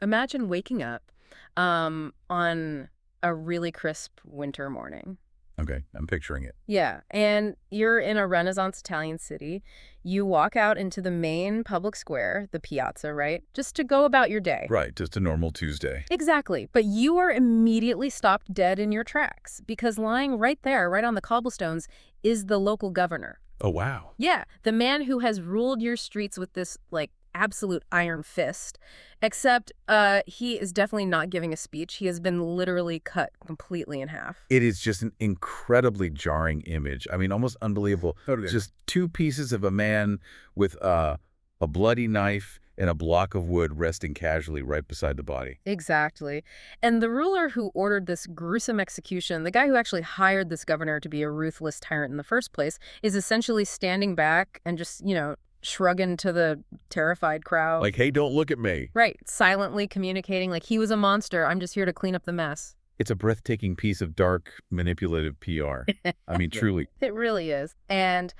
Imagine waking up on a really crisp winter morning. Okay, I'm picturing it. Yeah, and you're in a Renaissance Italian city. You walk out into the main public square, the piazza, right? Just to go about your day. Right, just a normal Tuesday. Exactly. But you are immediately stopped dead in your tracks because lying right there, right on the cobblestones, is the local governor. Oh, wow. Yeah, the man who has ruled your streets with this, like, absolute iron fist, except he is definitely not giving a speech. He has been literally cut completely in half. It is just an incredibly jarring image. I mean, almost unbelievable. Totally. Just two pieces of a man with a bloody knife and a block of wood resting casually right beside the body. Exactly. And the ruler who ordered this gruesome execution, the guy who actually hired this governor to be a ruthless tyrant in the first place, is essentially standing back and just, shrugging to the terrified crowd. Like, hey, don't look at me. Right. Silently communicating like he was a monster. I'm just here to clean up the mess. It's a breathtaking piece of dark, manipulative PR. I mean, truly. It really is. And,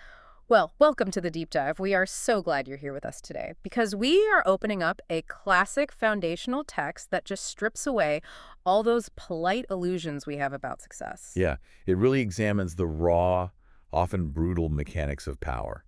well, welcome to the deep dive. We are so glad you're here with us today because we are opening up a classic foundational text that just strips away all those polite illusions we have about success. Yeah, it really examines the raw, often brutal mechanics of power.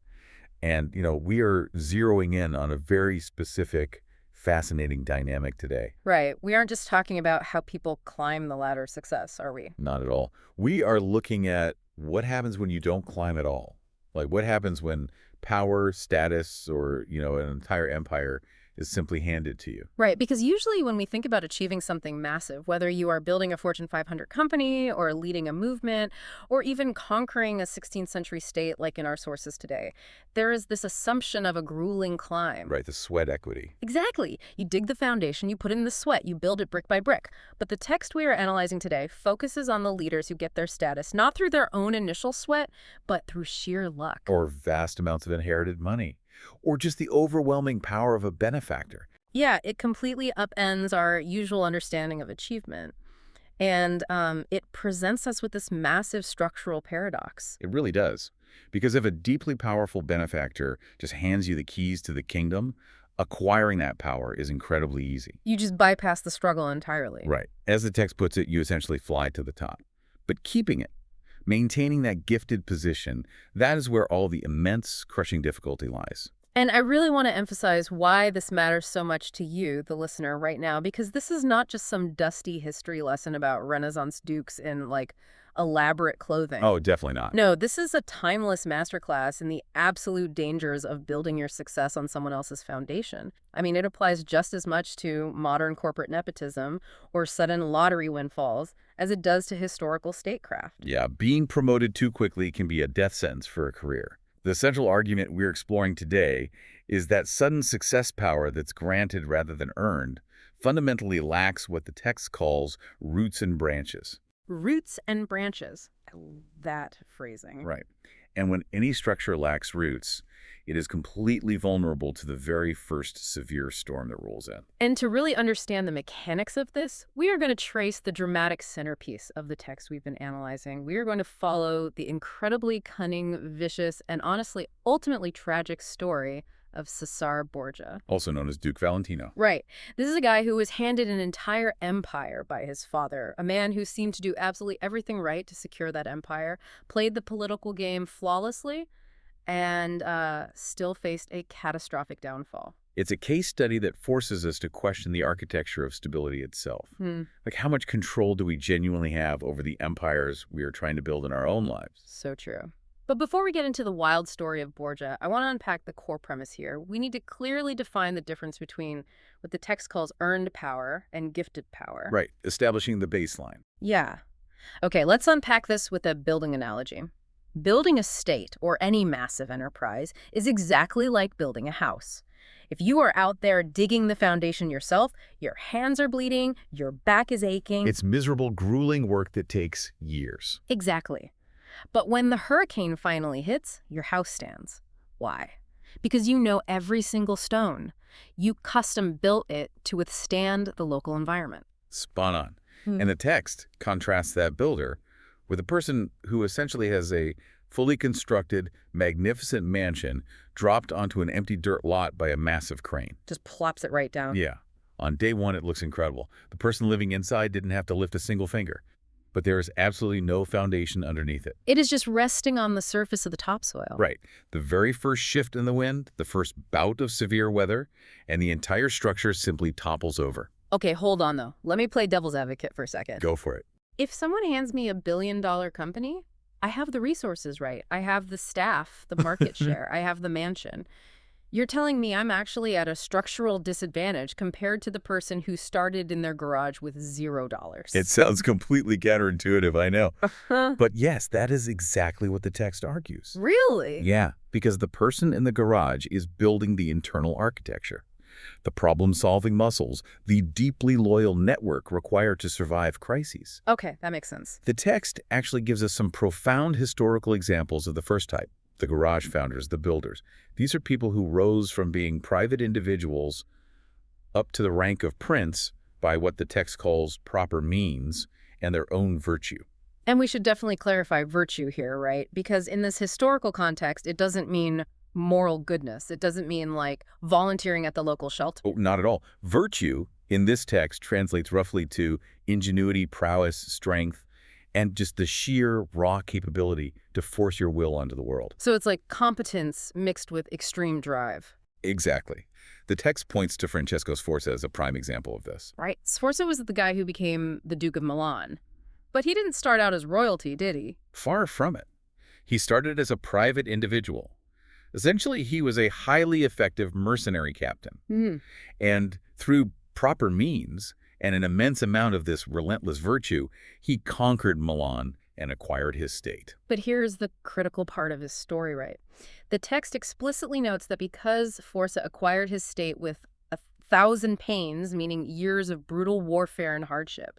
And, we are zeroing in on a very specific, fascinating dynamic today. Right. We aren't just talking about how people climb the ladder of success, are we? Not at all. We are looking at what happens when you don't climb at all. Like what happens when power, status, or, an entire empire is simply handed to you. Right, because usually when we think about achieving something massive, whether you are building a Fortune 500 company or leading a movement or even conquering a 16th century state like in our sources today, there is this assumption of a grueling climb. Right, the sweat equity. Exactly. You dig the foundation, you put in the sweat, you build it brick by brick. But the text we are analyzing today focuses on the leaders who get their status, not through their own initial sweat, but through sheer luck. Or vast amounts of inherited money. Or just the overwhelming power of a benefactor. Yeah, it completely upends our usual understanding of achievement. And it presents us with this massive structural paradox. It really does. Because if a deeply powerful benefactor just hands you the keys to the kingdom, acquiring that power is incredibly easy. You just bypass the struggle entirely. Right. As the text puts it, you essentially fly to the top. But keeping it, maintaining that gifted position, that is where all the immense, crushing difficulty lies. And I really want to emphasize why this matters so much to you, the listener, right now, because this is not just some dusty history lesson about Renaissance dukes in, elaborate clothing. Oh, definitely not. No, this is a timeless masterclass in the absolute dangers of building your success on someone else's foundation. I mean, it applies just as much to modern corporate nepotism or sudden lottery windfalls as it does to historical statecraft. Yeah, being promoted too quickly can be a death sentence for a career. The central argument we're exploring today is that sudden success power that's granted rather than earned fundamentally lacks what the text calls roots and branches. Roots and branches. I love that phrasing. Right. And when any structure lacks roots, it is completely vulnerable to the very first severe storm that rolls in. And to really understand the mechanics of this, we are going to trace the dramatic centerpiece of the text we've been analyzing. We are going to follow the incredibly cunning, vicious, and honestly, ultimately tragic story of Cesare Borgia. Also known as Duke Valentino. Right. This is a guy who was handed an entire empire by his father, a man who seemed to do absolutely everything right to secure that empire, played the political game flawlessly, and still faced a catastrophic downfall. It's a case study that forces us to question the architecture of stability itself. Like, how much control do we genuinely have over the empires we are trying to build in our own lives? So true. But before we get into the wild story of Borgia, I want to unpack the core premise here. We need to clearly define the difference between what the text calls earned power and gifted power. Right, establishing the baseline. Yeah. Okay, let's unpack this with a building analogy. Building a state, or any massive enterprise, is exactly like building a house. If you are out there digging the foundation yourself, your hands are bleeding, your back is aching. It's miserable, grueling work that takes years. Exactly. But when the hurricane finally hits, your house stands. Why? Because you know every single stone. You custom built it to withstand the local environment. Spot on. And the text contrasts that builder with a person who essentially has a fully constructed, magnificent mansion dropped onto an empty dirt lot by a massive crane. Just plops it right down. Yeah. On day one, it looks incredible. The person living inside didn't have to lift a single finger. But there is absolutely no foundation underneath it. It is just resting on the surface of the topsoil. Right. The very first shift in the wind, the first bout of severe weather, and the entire structure simply topples over. Okay, hold on though. Let me play devil's advocate for a second. Go for it. If someone hands me $1 billion company, I have the resources, right? I have the staff, the market share, I have the mansion. You're telling me I'm actually at a structural disadvantage compared to the person who started in their garage with $0. It sounds completely counterintuitive, I know. But yes, that is exactly what the text argues. Really? Yeah, because the person in the garage is building the internal architecture. The problem-solving muscles, the deeply loyal network required to survive crises. Okay, that makes sense. The text actually gives us some profound historical examples of the first type, the garage founders, the builders. These are people who rose from being private individuals up to the rank of prince by what the text calls proper means and their own virtue. And we should definitely clarify virtue here, right? Because in this historical context, it doesn't mean moral goodness. It doesn't mean like volunteering at the local shelter. Oh, not at all. Virtue in this text translates roughly to ingenuity, prowess, strength, and just the sheer raw capability to force your will onto the world. So it's like competence mixed with extreme drive. Exactly. The text points to Francesco Sforza as a prime example of this. Right. Sforza was the guy who became the Duke of Milan. But he didn't start out as royalty, did he? Far from it. He started as a private individual. Essentially, he was a highly effective mercenary captain. And through proper means and an immense amount of this relentless virtue, he conquered Milan and acquired his state. But here's the critical part of his story, right? The text explicitly notes that because Sforza acquired his state with 1,000 pains, meaning years of brutal warfare and hardship,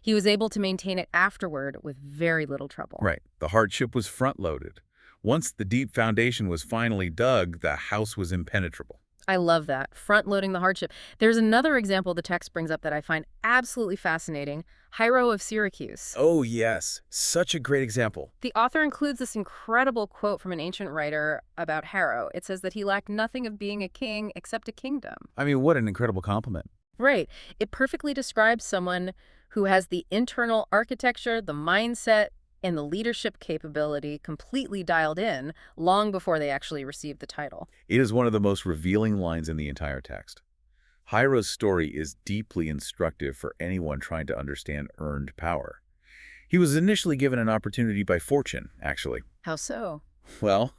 he was able to maintain it afterward with very little trouble. Right. The hardship was front-loaded. Once the deep foundation was finally dug, the house was impenetrable. I love that. Front-loading the hardship. There's another example the text brings up that I find absolutely fascinating. Hiero of Syracuse. Oh, yes. Such a great example. The author includes this incredible quote from an ancient writer about Hiero. It says that he lacked nothing of being a king except a kingdom. I mean, what an incredible compliment. Right. It perfectly describes someone who has the internal architecture, the mindset, and the leadership capability completely dialed in long before they actually received the title. It is one of the most revealing lines in the entire text. Hiero's story is deeply instructive for anyone trying to understand earned power. He was initially given an opportunity by fortune, actually. How so? Well,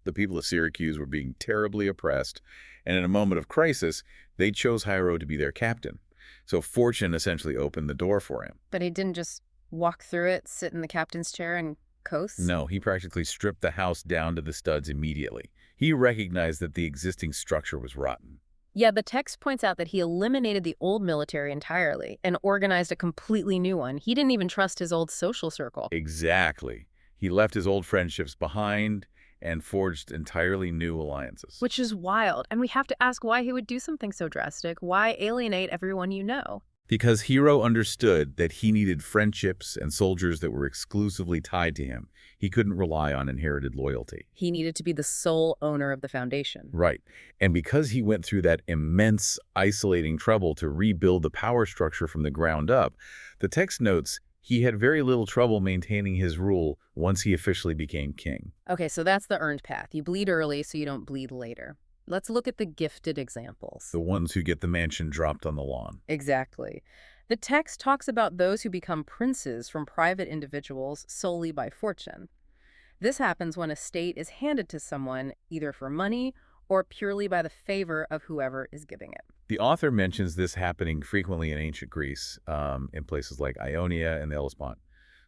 the people of Syracuse were being terribly oppressed, and in a moment of crisis, they chose Hiero to be their captain. So fortune essentially opened the door for him. But he didn't just walk through it, sit in the captain's chair, and coast? No, he practically stripped the house down to the studs immediately. He recognized that the existing structure was rotten. Yeah, the text points out that he eliminated the old military entirely and organized a completely new one. He didn't even trust his old social circle. Exactly. He left his old friendships behind and forged entirely new alliances. Which is wild. And we have to ask why he would do something so drastic. Why alienate everyone you know? Because Hiero understood that he needed friendships and soldiers that were exclusively tied to him. He couldn't rely on inherited loyalty. He needed to be the sole owner of the foundation. Right. And because he went through that immense, isolating trouble to rebuild the power structure from the ground up, the text notes he had very little trouble maintaining his rule once he officially became king. Okay, so that's the earned path. You bleed early so you don't bleed later. Let's look at the gifted examples. The ones who get the mansion dropped on the lawn. Exactly. The text talks about those who become princes from private individuals solely by fortune. This happens when a state is handed to someone either for money or purely by the favor of whoever is giving it. The author mentions this happening frequently in ancient Greece, in places like Ionia and the Hellespont.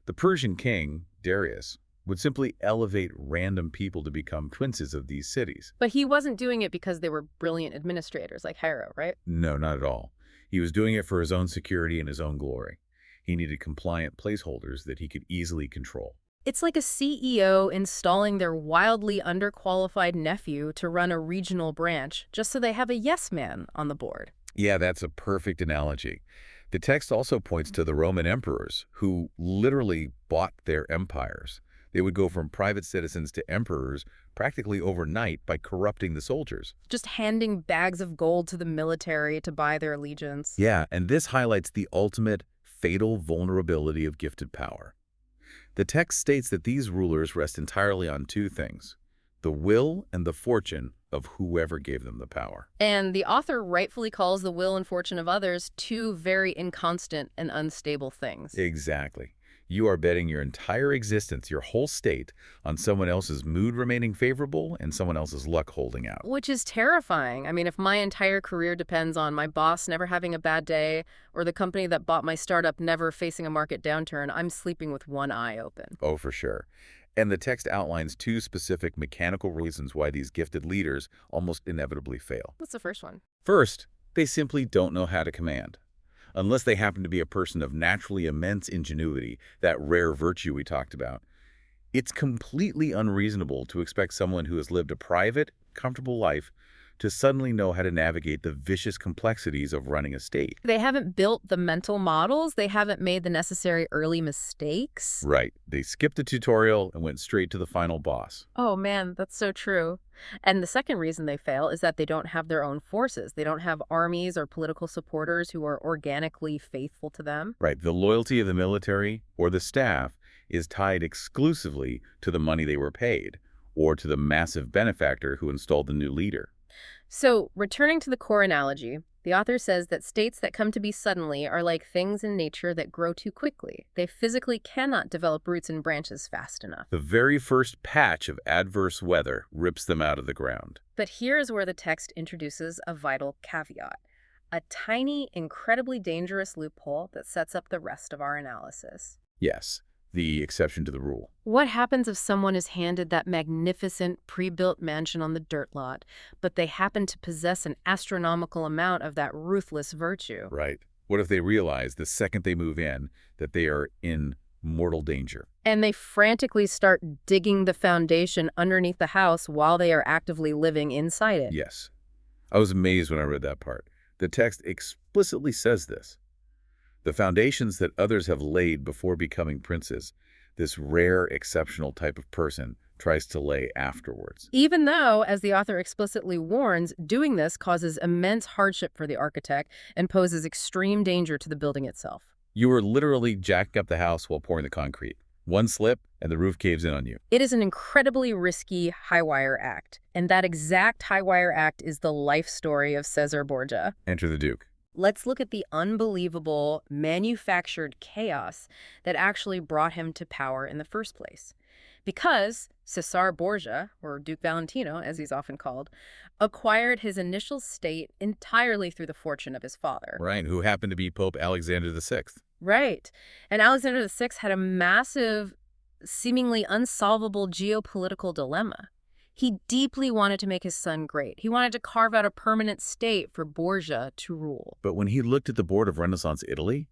The Persian king, Darius, would simply elevate random people to become princes of these cities. But he wasn't doing it because they were brilliant administrators like Hiero, right? No, not at all. He was doing it for his own security and his own glory. He needed compliant placeholders that he could easily control. It's like a CEO installing their wildly underqualified nephew to run a regional branch just so they have a yes man on the board. Yeah, that's a perfect analogy. The text also points to the Roman emperors who literally bought their empires. They would go from private citizens to emperors practically overnight by corrupting the soldiers. Just handing bags of gold to the military to buy their allegiance. Yeah, and this highlights the ultimate fatal vulnerability of gifted power. The text states that these rulers rest entirely on two things: the will and the fortune of whoever gave them the power. And the author rightfully calls the will and fortune of others two very inconstant and unstable things. Exactly. You are betting your entire existence, your whole state, on someone else's mood remaining favorable and someone else's luck holding out. Which is terrifying. I mean, if my entire career depends on my boss never having a bad day or the company that bought my startup never facing a market downturn, I'm sleeping with one eye open. Oh, for sure. And the text outlines two specific mechanical reasons why these gifted leaders almost inevitably fail. What's the first one? First, they simply don't know how to command. Unless they happen to be a person of naturally immense ingenuity, that rare virtue we talked about, it's completely unreasonable to expect someone who has lived a private, comfortable life to suddenly know how to navigate the vicious complexities of running a state. They haven't built the mental models. They haven't made the necessary early mistakes. Right. They skipped the tutorial and went straight to the final boss. Oh man, that's so true. And the second reason they fail is that they don't have their own forces. They don't have armies or political supporters who are organically faithful to them. Right. The loyalty of the military or the staff is tied exclusively to the money they were paid or to the massive benefactor who installed the new leader. So, returning to the core analogy, the author says that states that come to be suddenly are like things in nature that grow too quickly. They physically cannot develop roots and branches fast enough. The very first patch of adverse weather rips them out of the ground. But here's where the text introduces a vital caveat, a tiny, incredibly dangerous loophole that sets up the rest of our analysis. Yes, the exception to the rule. What happens if someone is handed that magnificent, pre-built mansion on the dirt lot, but they happen to possess an astronomical amount of that ruthless virtue? Right. What if they realize the second they move in that they are in mortal danger? And they frantically start digging the foundation underneath the house while they are actively living inside it. Yes. I was amazed when I read that part. The text explicitly says this. The foundations that others have laid before becoming princes, this rare, exceptional type of person tries to lay afterwards. Even though, as the author explicitly warns, doing this causes immense hardship for the architect and poses extreme danger to the building itself. You are literally jacking up the house while pouring the concrete. One slip, and the roof caves in on you. It is an incredibly risky high-wire act, and that exact high-wire act is the life story of Cesare Borgia. Enter the Duke. Let's look at the unbelievable, manufactured chaos that actually brought him to power in the first place. Because Cesare Borgia, or Duke Valentino, as he's often called, acquired his initial state entirely through the fortune of his father. Right, who happened to be Pope Alexander VI. Right. And Alexander VI had a massive, seemingly unsolvable geopolitical dilemma. He deeply wanted to make his son great. He wanted to carve out a permanent state for Borgia to rule. But when he looked at the board of Renaissance Italy,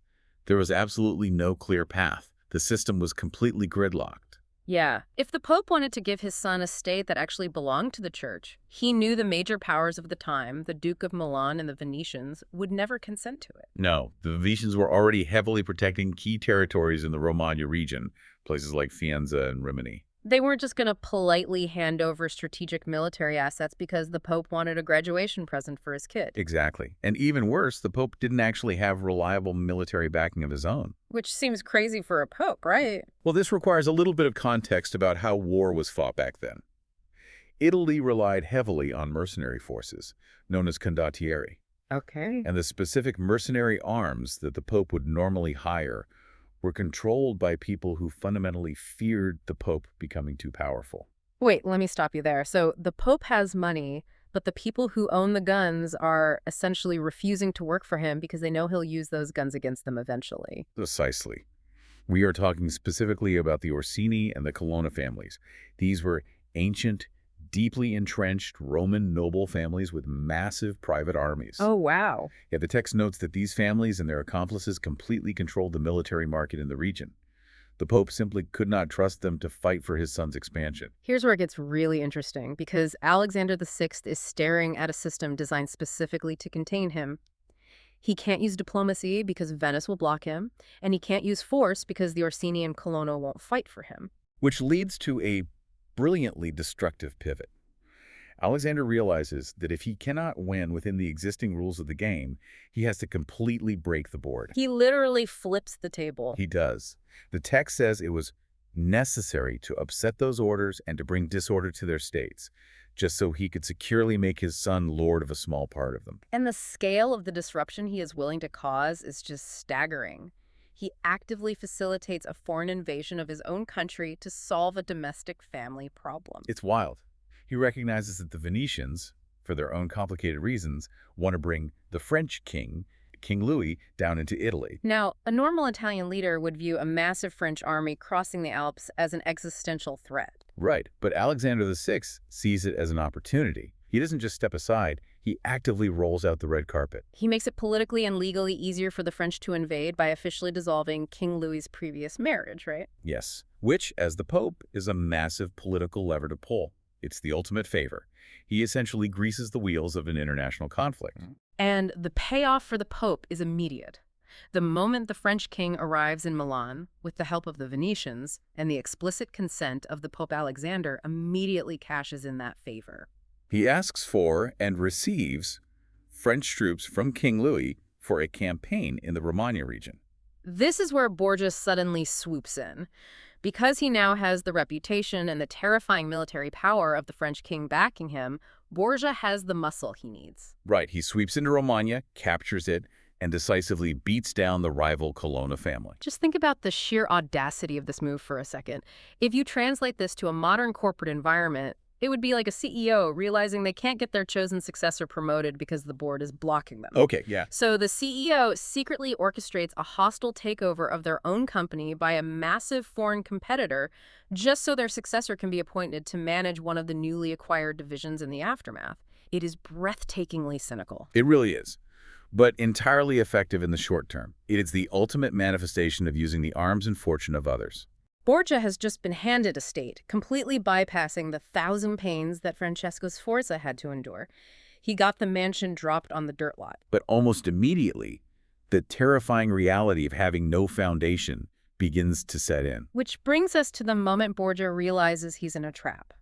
there was absolutely no clear path. The system was completely gridlocked. Yeah. If the Pope wanted to give his son a state that actually belonged to the church, he knew the major powers of the time, the Duke of Milan and the Venetians, would never consent to it. No, the Venetians were already heavily protecting key territories in the Romagna region, places like Faenza and Rimini. They weren't just going to politely hand over strategic military assets because the Pope wanted a graduation present for his kid. Exactly. And even worse, the Pope didn't actually have reliable military backing of his own. Which seems crazy for a Pope, right? Well, this requires a little bit of context about how war was fought back then. Italy relied heavily on mercenary forces, known as condottieri. Okay. And the specific mercenary arms that the Pope would normally hire were controlled by people who fundamentally feared the Pope becoming too powerful. Wait, let me stop you there. So the Pope has money, but the people who own the guns are essentially refusing to work for him because they know he'll use those guns against them eventually. Precisely. We are talking specifically about the Orsini and the Colonna families. These were ancient, deeply entrenched Roman noble families with massive private armies. Oh, wow. Yeah, the text notes that these families and their accomplices completely controlled the military market in the region. The Pope simply could not trust them to fight for his son's expansion. Here's where it gets really interesting, because Alexander VI is staring at a system designed specifically to contain him. He can't use diplomacy because Venice will block him, and he can't use force because the Orsini and Colonna won't fight for him. which leads to a brilliantly destructive pivot. Alexander realizes that if he cannot win within the existing rules of the game, he has to completely break the board. He literally flips the table. He does. The text says it was necessary to upset those orders and to bring disorder to their states, just so he could securely make his son lord of a small part of them. And the scale of the disruption he is willing to cause is just staggering. He actively facilitates a foreign invasion of his own country to solve a domestic family problem. It's wild. He recognizes that the Venetians, for their own complicated reasons, want to bring the French king, King Louis, down into Italy. Now, a normal Italian leader would view a massive French army crossing the Alps as an existential threat. Right, but Alexander VI sees it as an opportunity. He doesn't just step aside, he actively rolls out the red carpet. He makes it politically and legally easier for the French to invade by officially dissolving King Louis's previous marriage, right? Yes, which, as the Pope, is a massive political lever to pull. It's the ultimate favor. He essentially greases the wheels of an international conflict. And the payoff for the Pope is immediate. The moment the French king arrives in Milan, with the help of the Venetians, and the explicit consent of the Pope Alexander immediately cashes in that favor. He asks for and receives French troops from King Louis for a campaign in the Romagna region. This is where Borgia suddenly swoops in. Because he now has the reputation and the terrifying military power of the French king backing him, Borgia has the muscle he needs. Right, he sweeps into Romagna, captures it, and decisively beats down the rival Colonna family. Just think about the sheer audacity of this move for a second. If you translate this to a modern corporate environment, it would be like a CEO realizing they can't get their chosen successor promoted because the board is blocking them. Okay, yeah. So the CEO secretly orchestrates a hostile takeover of their own company by a massive foreign competitor just so their successor can be appointed to manage one of the newly acquired divisions in the aftermath. It is breathtakingly cynical. It really is, but entirely effective in the short term. It is the ultimate manifestation of using the arms and fortune of others. Borgia has just been handed a state, completely bypassing the 1,000 pains that Francesco Sforza had to endure. He got the mansion dropped on the dirt lot. But almost immediately, the terrifying reality of having no foundation begins to set in. Which brings us to the moment Borgia realizes he's in a trap.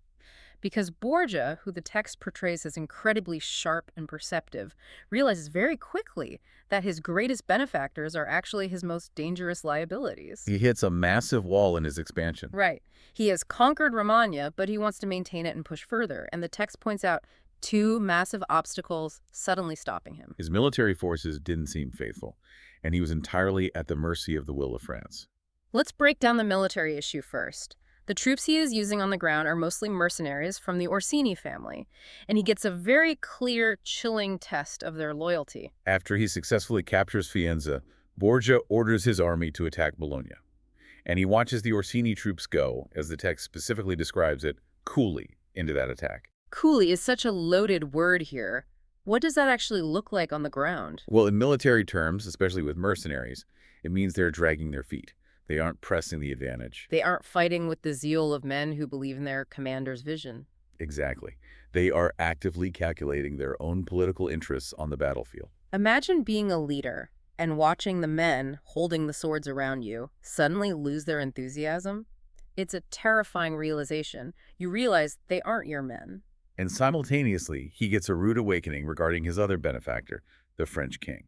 Because Borgia, who the text portrays as incredibly sharp and perceptive, realizes very quickly that his greatest benefactors are actually his most dangerous liabilities. He hits a massive wall in his expansion. Right. He has conquered Romagna, but he wants to maintain it and push further. And the text points out two massive obstacles suddenly stopping him. His military forces didn't seem faithful, and he was entirely at the mercy of the will of France. Let's break down the military issue first. The troops he is using on the ground are mostly mercenaries from the Orsini family, and he gets a very clear, chilling test of their loyalty. After he successfully captures Faenza, Borgia orders his army to attack Bologna, and he watches the Orsini troops go, as the text specifically describes it, coolly into that attack. Coolly is such a loaded word here. What does that actually look like on the ground? Well, in military terms, especially with mercenaries, it means they're dragging their feet. They aren't pressing the advantage. They aren't fighting with the zeal of men who believe in their commander's vision. Exactly. They are actively calculating their own political interests on the battlefield. Imagine being a leader and watching the men holding the swords around you suddenly lose their enthusiasm. It's a terrifying realization. You realize they aren't your men. And simultaneously, he gets a rude awakening regarding his other benefactor, the French king.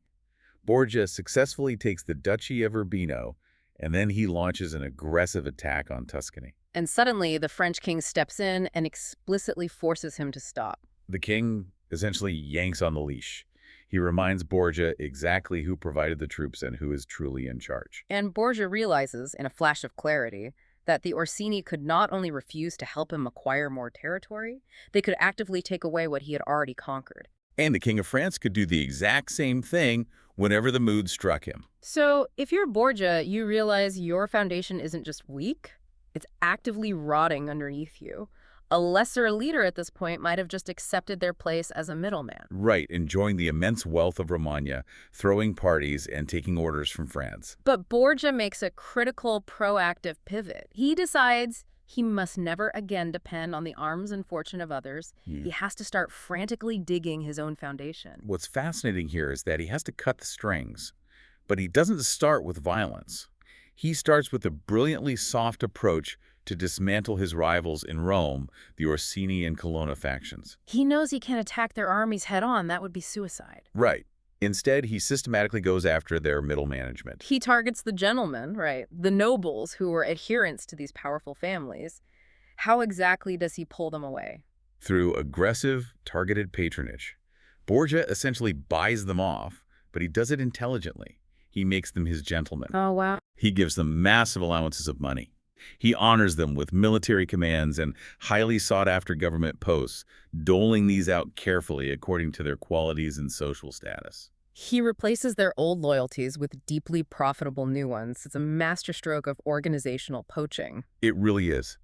Borgia successfully takes the Duchy of Urbino, and then he launches an aggressive attack on Tuscany. And suddenly, the French king steps in and explicitly forces him to stop. The king essentially yanks on the leash. He reminds Borgia exactly who provided the troops and who is truly in charge. And Borgia realizes, in a flash of clarity, that the Orsini could not only refuse to help him acquire more territory, they could actively take away what he had already conquered. And the King of France could do the exact same thing whenever the mood struck him. So, if you're Borgia, you realize your foundation isn't just weak, it's actively rotting underneath you. A lesser leader at this point might have just accepted their place as a middleman. Right, enjoying the immense wealth of Romagna, throwing parties, and taking orders from France. But Borgia makes a critical, proactive pivot. He decides he must never again depend on the arms and fortune of others. He has to start frantically digging his own foundation. What's fascinating here is that he has to cut the strings, but he doesn't start with violence. He starts with a brilliantly soft approach to dismantle his rivals in Rome, the Orsini and Colonna factions. He knows he can't attack their armies head-on. That would be suicide. Right. Instead, he systematically goes after their middle management. He targets the gentlemen, right, the nobles who were adherents to these powerful families. How exactly does he pull them away? Through aggressive, targeted patronage. Borgia essentially buys them off, but he does it intelligently. He makes them his gentlemen. Oh, wow. He gives them massive allowances of money. He honors them with military commands and highly sought-after government posts, doling these out carefully according to their qualities and social status. He replaces their old loyalties with deeply profitable new ones. It's a masterstroke of organizational poaching. It really is.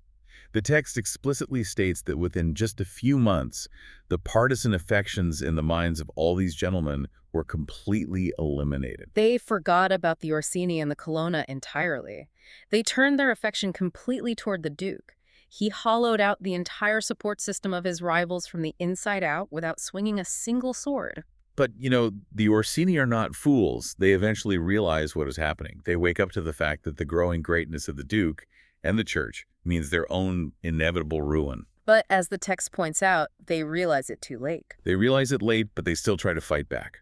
The text explicitly states that within just a few months, the partisan affections in the minds of all these gentlemen were completely eliminated. They forgot about the Orsini and the Colonna entirely. They turned their affection completely toward the Duke. He hollowed out the entire support system of his rivals from the inside out without swinging a single sword. But, the Orsini are not fools. They eventually realize what is happening. They wake up to the fact that the growing greatness of the Duke and the Church means their own inevitable ruin. But as the text points out, they realize it too late. They realize it late, but they still try to fight back.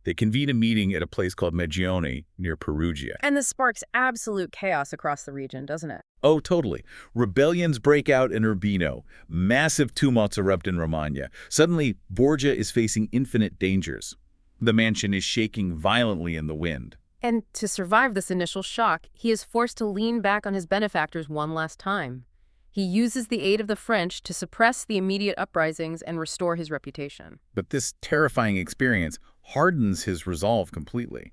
They convene a meeting at a place called Magione near Perugia. And this sparks absolute chaos across the region, doesn't it? Oh, totally. Rebellions break out in Urbino. Massive tumults erupt in Romagna. Suddenly, Borgia is facing infinite dangers. The mansion is shaking violently in the wind. And to survive this initial shock, he is forced to lean back on his benefactors one last time. He uses the aid of the French to suppress the immediate uprisings and restore his reputation. But this terrifying experience hardens his resolve completely.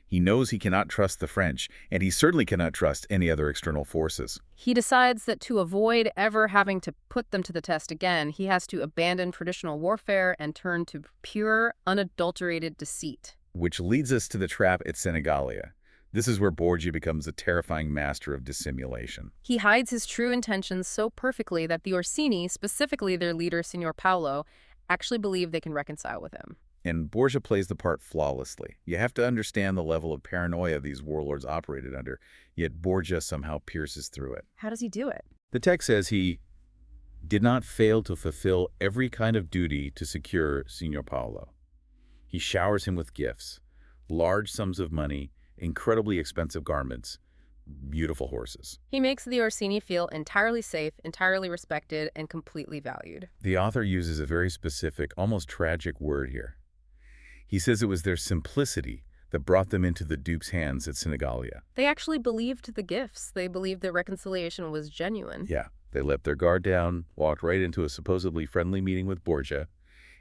He knows he cannot trust the French, and he certainly cannot trust any other external forces. He decides that to avoid ever having to put them to the test again, he has to abandon traditional warfare and turn to pure, unadulterated deceit. Which leads us to the trap at Senigallia. This is where Borgia becomes a terrifying master of dissimulation. He hides his true intentions so perfectly that the Orsini, specifically their leader, Signor Paolo, actually believe they can reconcile with him. And Borgia plays the part flawlessly. You have to understand the level of paranoia these warlords operated under, yet Borgia somehow pierces through it. How does he do it? The text says he did not fail to fulfill every kind of duty to secure Signor Paolo. He showers him with gifts, large sums of money, incredibly expensive garments, beautiful horses. He makes the Orsini feel entirely safe, entirely respected, and completely valued. The author uses a very specific, almost tragic word here. He says it was their simplicity that brought them into the Duke's hands at Senigallia. They actually believed the gifts. They believed that reconciliation was genuine. Yeah, they let their guard down, walked right into a supposedly friendly meeting with Borgia,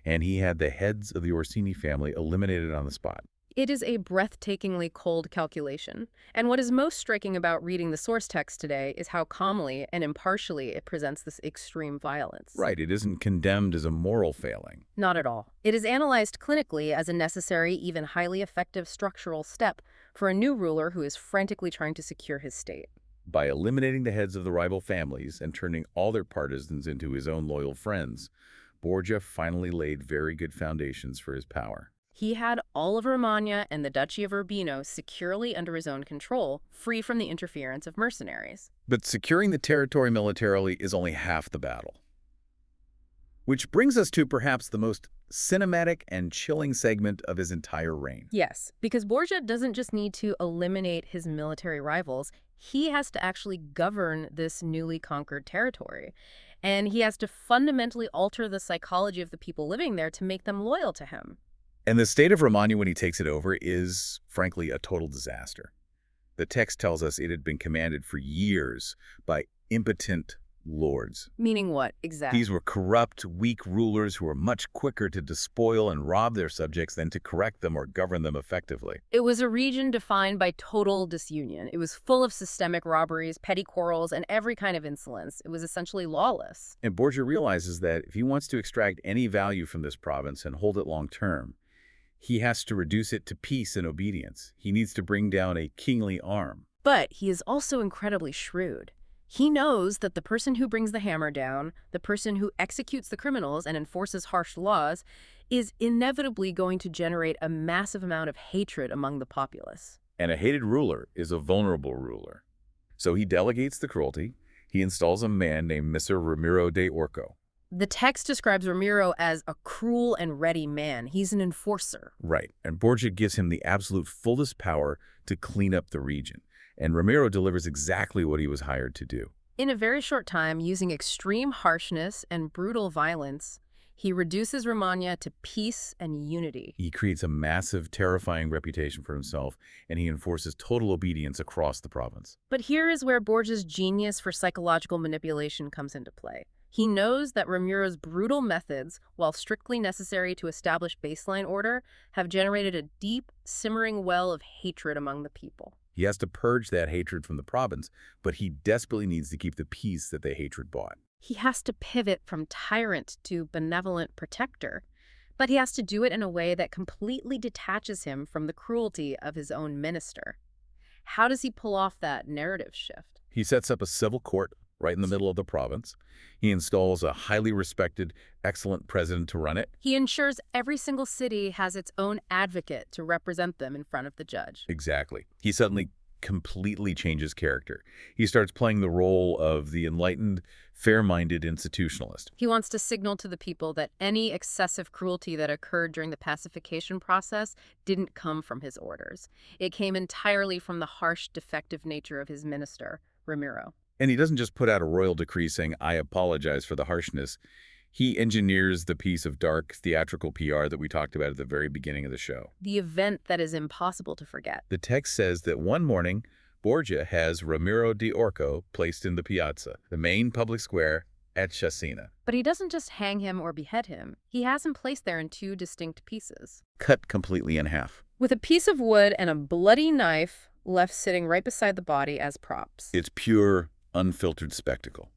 and he had the heads of the Orsini family eliminated on the spot. It is a breathtakingly cold calculation. And what is most striking about reading the source text today is how calmly and impartially it presents this extreme violence. Right, it isn't condemned as a moral failing. Not at all. It is analyzed clinically as a necessary, even highly effective structural step for a new ruler who is frantically trying to secure his state. By eliminating the heads of the rival families and turning all their partisans into his own loyal friends, Borgia finally laid very good foundations for his power. He had all of Romagna and the Duchy of Urbino securely under his own control, free from the interference of mercenaries. But securing the territory militarily is only half the battle. Which brings us to perhaps the most cinematic and chilling segment of his entire reign. Yes, because Borgia doesn't just need to eliminate his military rivals, he has to actually govern this newly conquered territory. And he has to fundamentally alter the psychology of the people living there to make them loyal to him. And the state of Romagna when he takes it over is, frankly, a total disaster. The text tells us it had been commanded for years by impotent lords. Meaning what, exactly? These were corrupt, weak rulers who were much quicker to despoil and rob their subjects than to correct them or govern them effectively. It was a region defined by total disunion. It was full of systemic robberies, petty quarrels, and every kind of insolence. It was essentially lawless. And Borgia realizes that if he wants to extract any value from this province and hold it long term, he has to reduce it to peace and obedience. He needs to bring down a kingly arm. But he is also incredibly shrewd. He knows that the person who brings the hammer down, the person who executes the criminals and enforces harsh laws, is inevitably going to generate a massive amount of hatred among the populace. And a hated ruler is a vulnerable ruler. So he delegates the cruelty, He installs a man named Messer Ramiro de Orco. The text describes Ramiro as a cruel and ready man. He's an enforcer. Right, and Borgia gives him the absolute fullest power to clean up the region, and Ramiro delivers exactly what he was hired to do. In a very short time, using extreme harshness and brutal violence, he reduces Romagna to peace and unity. He creates a massive, terrifying reputation for himself, and he enforces total obedience across the province. But here is where Borgia's genius for psychological manipulation comes into play. He knows that Ramiro's brutal methods, while strictly necessary to establish baseline order, have generated a deep, simmering well of hatred among the people. He has to purge that hatred from the province, but he desperately needs to keep the peace that the hatred brought. He has to pivot from tyrant to benevolent protector, but he has to do it in a way that completely detaches him from the cruelty of his own minister. How does he pull off that narrative shift? He sets up a civil court right in the middle of the province. He installs a highly respected, excellent president to run it. He ensures every single city has its own advocate to represent them in front of the judge. Exactly. He suddenly completely changes character. He starts playing the role of the enlightened, fair-minded institutionalist. He wants to signal to the people that any excessive cruelty that occurred during the pacification process didn't come from his orders. It came entirely from the harsh, defective nature of his minister, Ramiro. And he doesn't just put out a royal decree saying, "I apologize for the harshness." He engineers the piece of dark theatrical PR that we talked about at the very beginning of the show. The event that is impossible to forget. The text says that one morning, Borgia has Ramiro di Orco placed in the piazza, the main public square at Cesena. But he doesn't just hang him or behead him. He has him placed there in two distinct pieces, Cut completely in half. with a piece of wood and a bloody knife left sitting right beside the body as props. It's pure, unfiltered spectacle.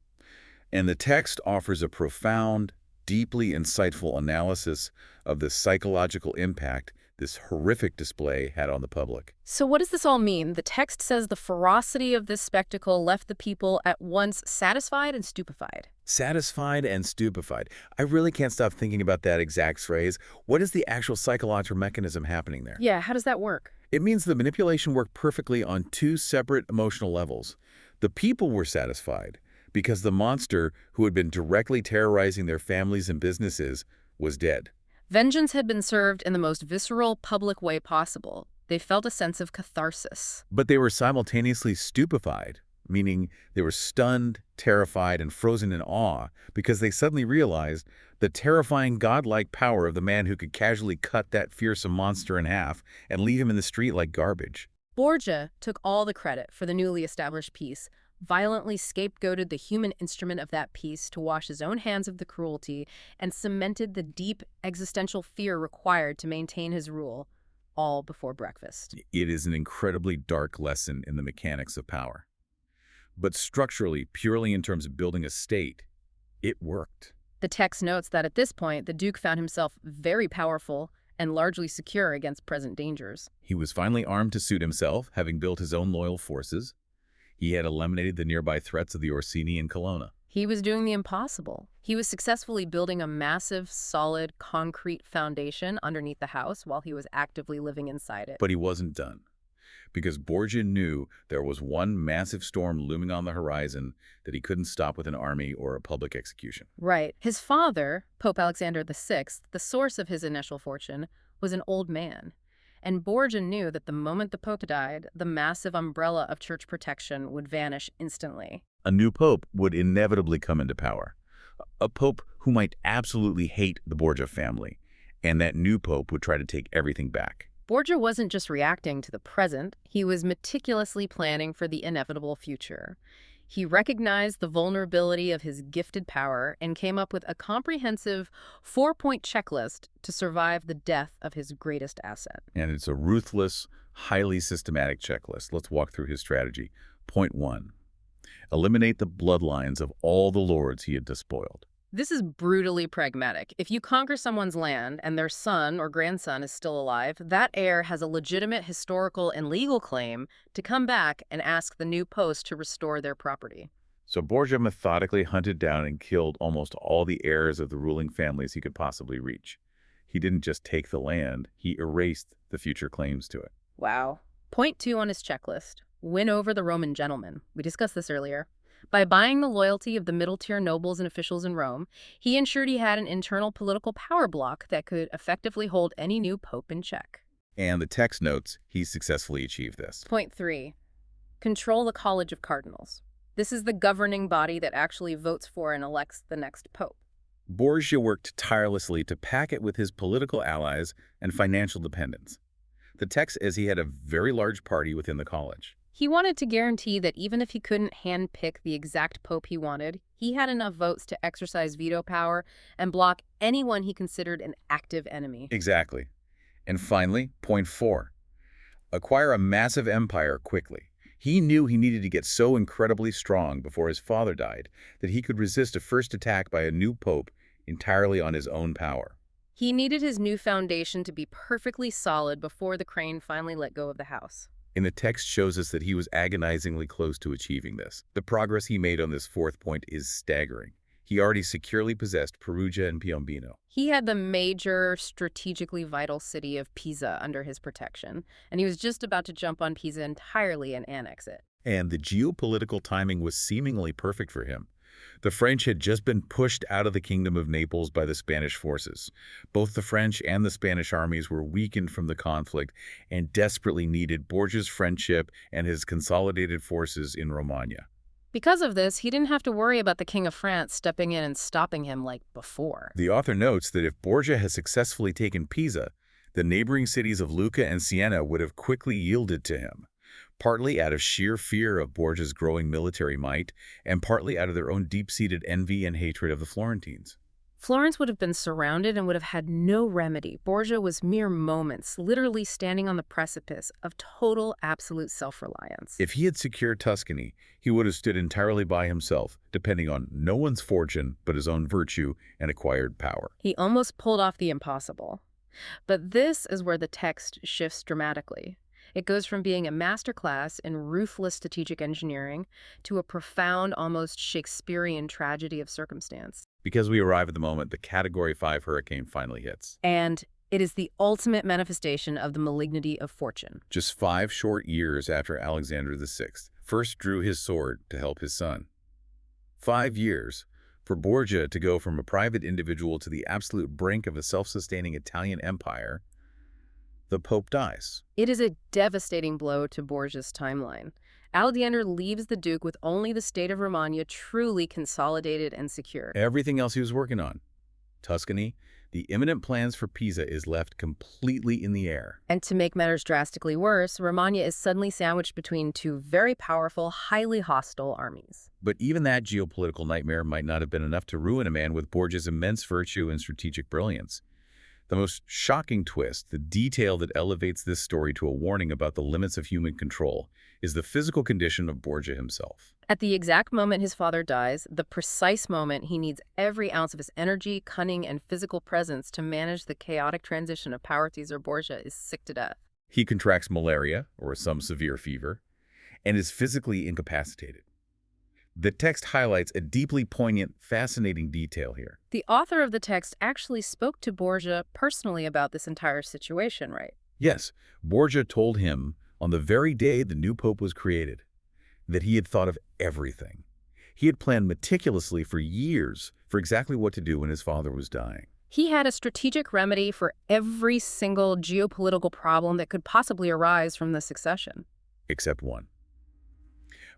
And the text offers a profound, deeply insightful analysis of the psychological impact this horrific display had on the public. So what does this all mean? The text says the ferocity of this spectacle left the people at once satisfied and stupefied. Satisfied and stupefied. I really can't stop thinking about that exact phrase. What is the actual psychological mechanism happening there? Yeah, how does that work? It means the manipulation worked perfectly on two separate emotional levels. The people were satisfied because the monster who had been directly terrorizing their families and businesses was dead. Vengeance had been served in the most visceral, public way possible. They felt a sense of catharsis. But they were simultaneously stupefied, meaning they were stunned, terrified, and frozen in awe because they suddenly realized the terrifying godlike power of the man who could casually cut that fearsome monster in half and leave him in the street like garbage. Borgia took all the credit for the newly established peace, violently scapegoated the human instrument of that peace to wash his own hands of the cruelty, and cemented the deep existential fear required to maintain his rule, all before breakfast. It is an incredibly dark lesson in the mechanics of power. But structurally, purely in terms of building a state, it worked. The text notes that at this point, the Duke found himself very powerful and largely secure against present dangers. He was finally armed to suit himself, having built his own loyal forces. He had eliminated the nearby threats of the Orsini and Colonna. He was doing the impossible. He was successfully building a massive, solid, concrete foundation underneath the house while he was actively living inside it. But he wasn't done, because Borgia knew there was one massive storm looming on the horizon that he couldn't stop with an army or a public execution. Right. His father, Pope Alexander VI, the source of his initial fortune, was an old man. And Borgia knew that the moment the Pope died, the massive umbrella of church protection would vanish instantly. A new pope would inevitably come into power. A pope who might absolutely hate the Borgia family. And that new pope would try to take everything back. Borgia wasn't just reacting to the present, he was meticulously planning for the inevitable future. He recognized the vulnerability of his gifted power and came up with a comprehensive 4-point checklist to survive the death of his greatest asset. And it's a ruthless, highly systematic checklist. Let's walk through his strategy. Point 1. Eliminate the bloodlines of all the lords he had despoiled. This is brutally pragmatic. If you conquer someone's land and their son or grandson is still alive, that heir has a legitimate historical and legal claim to come back and ask the new post to restore their property. So Borgia methodically hunted down and killed almost all the heirs of the ruling families he could possibly reach. He didn't just take the land, he erased the future claims to it. Wow. Point 2 on his checklist. Win over the Roman gentleman. We discussed this earlier. By buying the loyalty of the middle-tier nobles and officials in Rome, he ensured he had an internal political power bloc that could effectively hold any new pope in check. And the text notes he successfully achieved this. Point 3. Control the College of Cardinals. This is the governing body that actually votes for and elects the next pope. Borgia worked tirelessly to pack it with his political allies and financial dependents. The text says he had a very large party within the college. He wanted to guarantee that even if he couldn't handpick the exact pope he wanted, he had enough votes to exercise veto power and block anyone he considered an active enemy. Exactly. And finally, point 4. Acquire a massive empire quickly. He knew he needed to get so incredibly strong before his father died that he could resist a first attack by a new pope entirely on his own power. He needed his new foundation to be perfectly solid before the crane finally let go of the house. And the text shows us that he was agonizingly close to achieving this. The progress he made on this fourth point is staggering. He already securely possessed Perugia and Piombino. He had the major, strategically vital city of Pisa under his protection, and he was just about to jump on Pisa entirely and annex it. And the geopolitical timing was seemingly perfect for him. The French had just been pushed out of the Kingdom of Naples by the Spanish forces. Both the French and the Spanish armies were weakened from the conflict and desperately needed Borgia's friendship and his consolidated forces in Romagna. Because of this, he didn't have to worry about the King of France stepping in and stopping him like before. The author notes that if Borgia had successfully taken Pisa, the neighboring cities of Lucca and Siena would have quickly yielded to him, partly out of sheer fear of Borgia's growing military might, and partly out of their own deep-seated envy and hatred of the Florentines. Florence would have been surrounded and would have had no remedy. Borgia was mere moments, literally standing on the precipice of total, absolute self-reliance. If he had secured Tuscany, he would have stood entirely by himself, depending on no one's fortune but his own virtue and acquired power. He almost pulled off the impossible. But this is where the text shifts dramatically. It goes from being a masterclass in ruthless strategic engineering to a profound, almost Shakespearean tragedy of circumstance. Because we arrive at the moment the Category 5 hurricane finally hits. And it is the ultimate manifestation of the malignity of fortune. Just 5 short years after Alexander VI first drew his sword to help his son. 5 years for Borgia to go from a private individual to the absolute brink of a self-sustaining Italian empire. The Pope dies. It is a devastating blow to Borgia's timeline. Alexander leaves the Duke with only the state of Romagna truly consolidated and secure. Everything else he was working on, Tuscany, the imminent plans for Pisa, is left completely in the air. And to make matters drastically worse, Romagna is suddenly sandwiched between two very powerful, highly hostile armies. But even that geopolitical nightmare might not have been enough to ruin a man with Borgia's immense virtue and strategic brilliance. The most shocking twist, the detail that elevates this story to a warning about the limits of human control, is the physical condition of Borgia himself. At the exact moment his father dies, the precise moment he needs every ounce of his energy, cunning, and physical presence to manage the chaotic transition of power, Cesare Borgia is sick to death. He contracts malaria, or some severe fever, and is physically incapacitated. The text highlights a deeply poignant, fascinating detail here. The author of the text actually spoke to Borgia personally about this entire situation, right? Yes, Borgia told him on the very day the new pope was created that he had thought of everything. He had planned meticulously for years for exactly what to do when his father was dying. He had a strategic remedy for every single geopolitical problem that could possibly arise from the succession. Except one.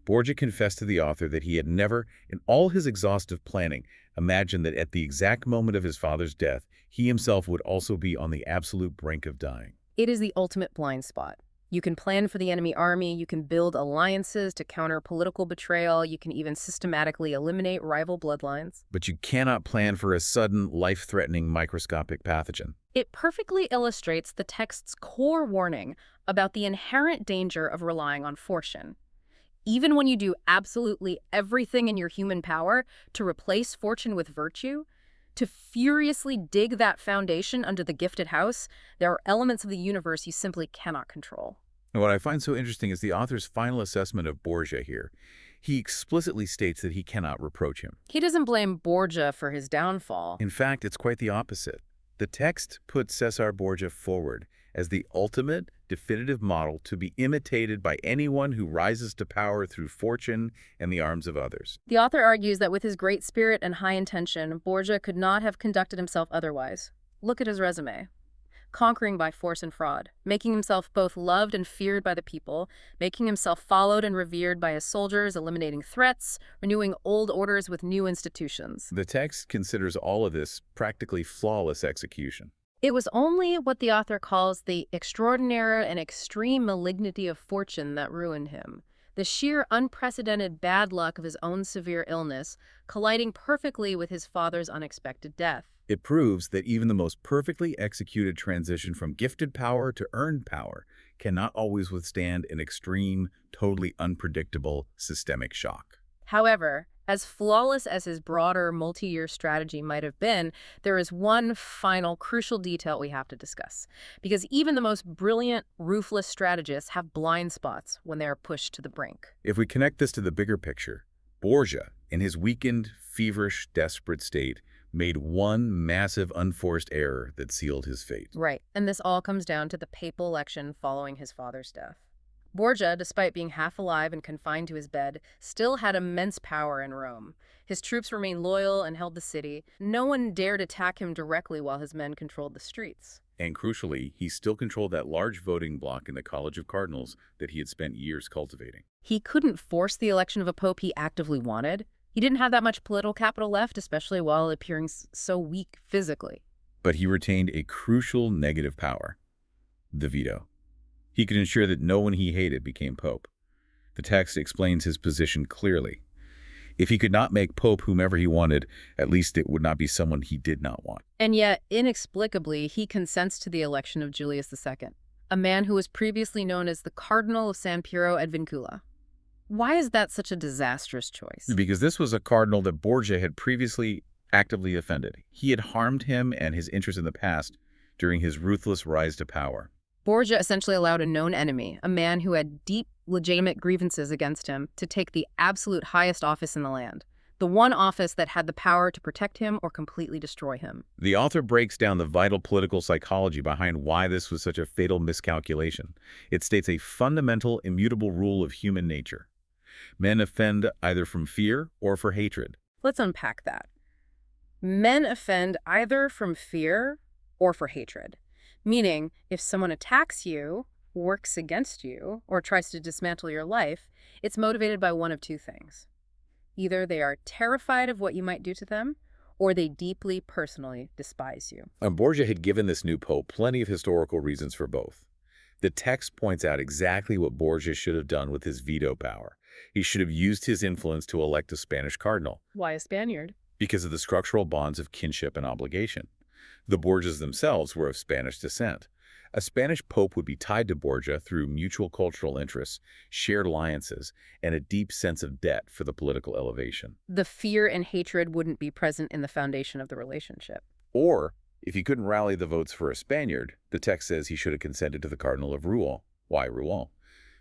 Borgia confessed to the author that he had never, in all his exhaustive planning, imagined that at the exact moment of his father's death, he himself would also be on the absolute brink of dying. It is the ultimate blind spot. You can plan for the enemy army, you can build alliances to counter political betrayal, you can even systematically eliminate rival bloodlines. But you cannot plan for a sudden, life-threatening microscopic pathogen. It perfectly illustrates the text's core warning about the inherent danger of relying on fortune. Even when you do absolutely everything in your human power to replace fortune with virtue, to furiously dig that foundation under the gifted house, there are elements of the universe you simply cannot control. And what I find so interesting is the author's final assessment of Borgia here. He explicitly states that he cannot reproach him. He doesn't blame Borgia for his downfall. In fact, it's quite the opposite. The text puts Cesare Borgia forward as the ultimate, definitive model to be imitated by anyone who rises to power through fortune and the arms of others. The author argues that with his great spirit and high intention, Borgia could not have conducted himself otherwise. Look at his resume. Conquering by force and fraud, making himself both loved and feared by the people, making himself followed and revered by his soldiers, eliminating threats, renewing old orders with new institutions. The text considers all of this practically flawless execution. It was only what the author calls the extraordinary and extreme malignity of fortune that ruined him. The sheer unprecedented bad luck of his own severe illness, colliding perfectly with his father's unexpected death. It proves that even the most perfectly executed transition from gifted power to earned power cannot always withstand an extreme, totally unpredictable systemic shock. However, as flawless as his broader multi-year strategy might have been, there is one final crucial detail we have to discuss. Because even the most brilliant, ruthless strategists have blind spots when they are pushed to the brink. If we connect this to the bigger picture, Borgia, in his weakened, feverish, desperate state, made one massive unforced error that sealed his fate. Right, and this all comes down to the papal election following his father's death. Borgia, despite being half alive and confined to his bed, still had immense power in Rome. His troops remained loyal and held the city. No one dared attack him directly while his men controlled the streets. And crucially, he still controlled that large voting bloc in the College of Cardinals that he had spent years cultivating. He couldn't force the election of a pope he actively wanted. He didn't have that much political capital left, especially while appearing so weak physically. But he retained a crucial negative power, the veto. He could ensure that no one he hated became pope. The text explains his position clearly. If he could not make pope whomever he wanted, at least it would not be someone he did not want. And yet, inexplicably, he consents to the election of Julius II, a man who was previously known as the Cardinal of San Piero ad Vincula. Why is that such a disastrous choice? Because this was a cardinal that Borgia had previously actively offended. He had harmed him and his interests in the past during his ruthless rise to power. Borgia essentially allowed a known enemy, a man who had deep, legitimate grievances against him, to take the absolute highest office in the land, the one office that had the power to protect him or completely destroy him. The author breaks down the vital political psychology behind why this was such a fatal miscalculation. It states a fundamental, immutable rule of human nature. Men offend either from fear or for hatred. Let's unpack that. Men offend either from fear or for hatred. Meaning, if someone attacks you, works against you, or tries to dismantle your life, it's motivated by one of two things. Either they are terrified of what you might do to them, or they deeply, personally despise you. Borgia had given this new pope plenty of historical reasons for both. The text points out exactly what Borgia should have done with his veto power. He should have used his influence to elect a Spanish cardinal. Why a Spaniard? Because of the structural bonds of kinship and obligation. The Borgias themselves were of Spanish descent. A Spanish pope would be tied to Borgia through mutual cultural interests, shared alliances, and a deep sense of debt for the political elevation. The fear and hatred wouldn't be present in the foundation of the relationship. Or, if he couldn't rally the votes for a Spaniard, the text says he should have consented to the Cardinal of Rouen. Why Rouen?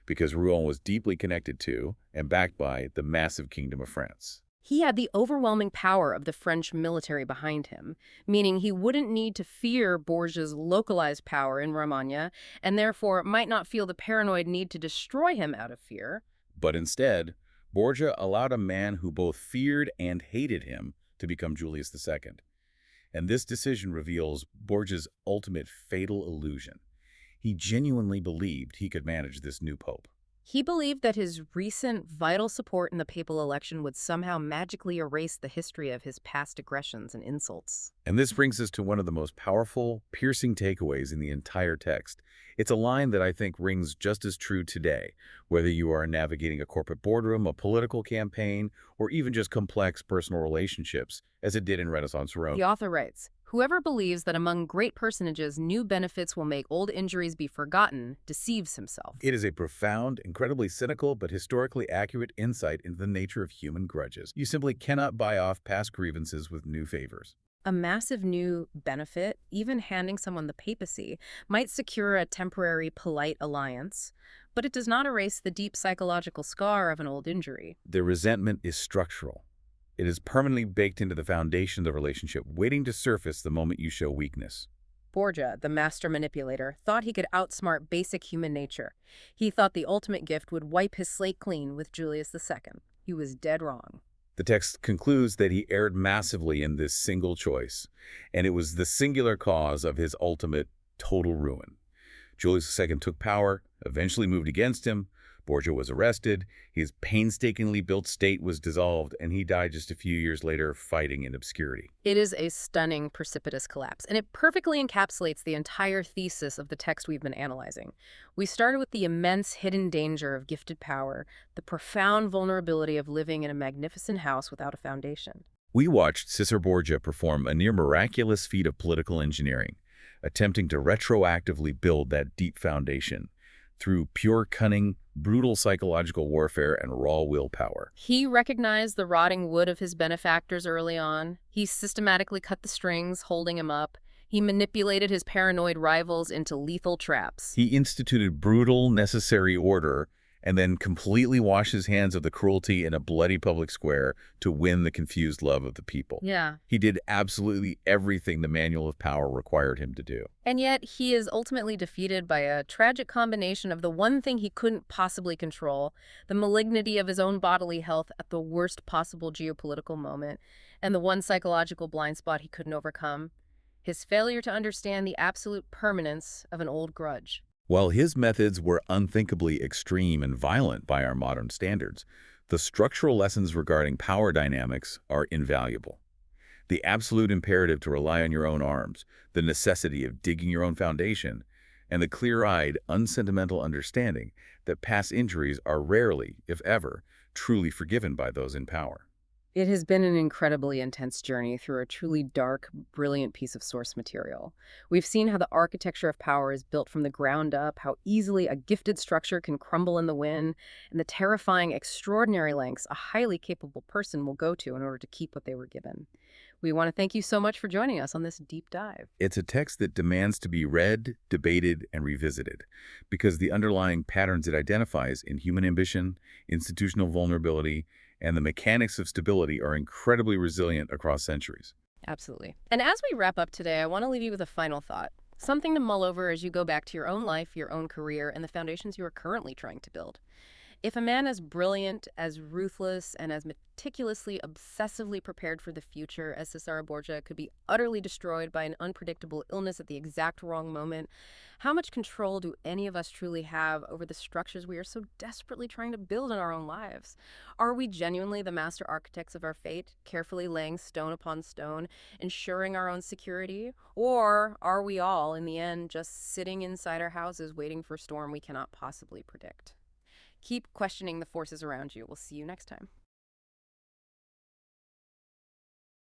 Because Rouen was deeply connected to and backed by the massive Kingdom of France. He had the overwhelming power of the French military behind him, meaning he wouldn't need to fear Borgia's localized power in Romagna, and therefore might not feel the paranoid need to destroy him out of fear. But instead, Borgia allowed a man who both feared and hated him to become Julius II. And this decision reveals Borgia's ultimate fatal illusion. He genuinely believed he could manage this new pope. He believed that his recent vital support in the papal election would somehow magically erase the history of his past aggressions and insults. And this brings us to one of the most powerful, piercing takeaways in the entire text. It's a line that I think rings just as true today, whether you are navigating a corporate boardroom, a political campaign, or even just complex personal relationships, as it did in Renaissance Rome. The author writes, "Whoever believes that among great personages new benefits will make old injuries be forgotten deceives himself." It is a profound, incredibly cynical, but historically accurate insight into the nature of human grudges. You simply cannot buy off past grievances with new favors. A massive new benefit, even handing someone the papacy, might secure a temporary, polite alliance, but it does not erase the deep psychological scar of an old injury. The resentment is structural. It is permanently baked into the foundation of the relationship, waiting to surface the moment you show weakness. Borgia, the master manipulator, thought he could outsmart basic human nature. He thought the ultimate gift would wipe his slate clean with Julius II. He was dead wrong. The text concludes that he erred massively in this single choice, and it was the singular cause of his ultimate total ruin. Julius II took power, eventually moved against him. Borgia was arrested, his painstakingly built state was dissolved, and he died just a few years later fighting in obscurity. It is a stunning, precipitous collapse, and it perfectly encapsulates the entire thesis of the text we've been analyzing. We started with the immense hidden danger of gifted power, the profound vulnerability of living in a magnificent house without a foundation. We watched Cesare Borgia perform a near miraculous feat of political engineering, attempting to retroactively build that deep foundation through pure cunning, brutal psychological warfare, and raw willpower. He recognized the rotting wood of his benefactors early on. He systematically cut the strings, holding him up. He manipulated his paranoid rivals into lethal traps. He instituted brutal, necessary order and then completely washed his hands of the cruelty in a bloody public square to win the confused love of the people. Yeah. He did absolutely everything the Manual of Power required him to do. And yet he is ultimately defeated by a tragic combination of the one thing he couldn't possibly control, the malignity of his own bodily health at the worst possible geopolitical moment, and the one psychological blind spot he couldn't overcome, his failure to understand the absolute permanence of an old grudge. While his methods were unthinkably extreme and violent by our modern standards, the structural lessons regarding power dynamics are invaluable. The absolute imperative to rely on your own arms, the necessity of digging your own foundation, and the clear-eyed, unsentimental understanding that past injuries are rarely, if ever, truly forgiven by those in power. It has been an incredibly intense journey through a truly dark, brilliant piece of source material. We've seen how the architecture of power is built from the ground up, how easily a gifted structure can crumble in the wind, and the terrifying, extraordinary lengths a highly capable person will go to in order to keep what they were given. We want to thank you so much for joining us on this deep dive. It's a text that demands to be read, debated, and revisited, because the underlying patterns it identifies in human ambition, institutional vulnerability, and the mechanics of stability are incredibly resilient across centuries. Absolutely. And as we wrap up today, I want to leave you with a final thought. Something to mull over as you go back to your own life, your own career, and the foundations you are currently trying to build. If a man as brilliant, as ruthless, and as meticulously, obsessively prepared for the future as Cesare Borgia could be utterly destroyed by an unpredictable illness at the exact wrong moment, how much control do any of us truly have over the structures we are so desperately trying to build in our own lives? Are we genuinely the master architects of our fate, carefully laying stone upon stone, ensuring our own security? Or are we all, in the end, just sitting inside our houses waiting for a storm we cannot possibly predict? Keep questioning the forces around you. We'll see you next time.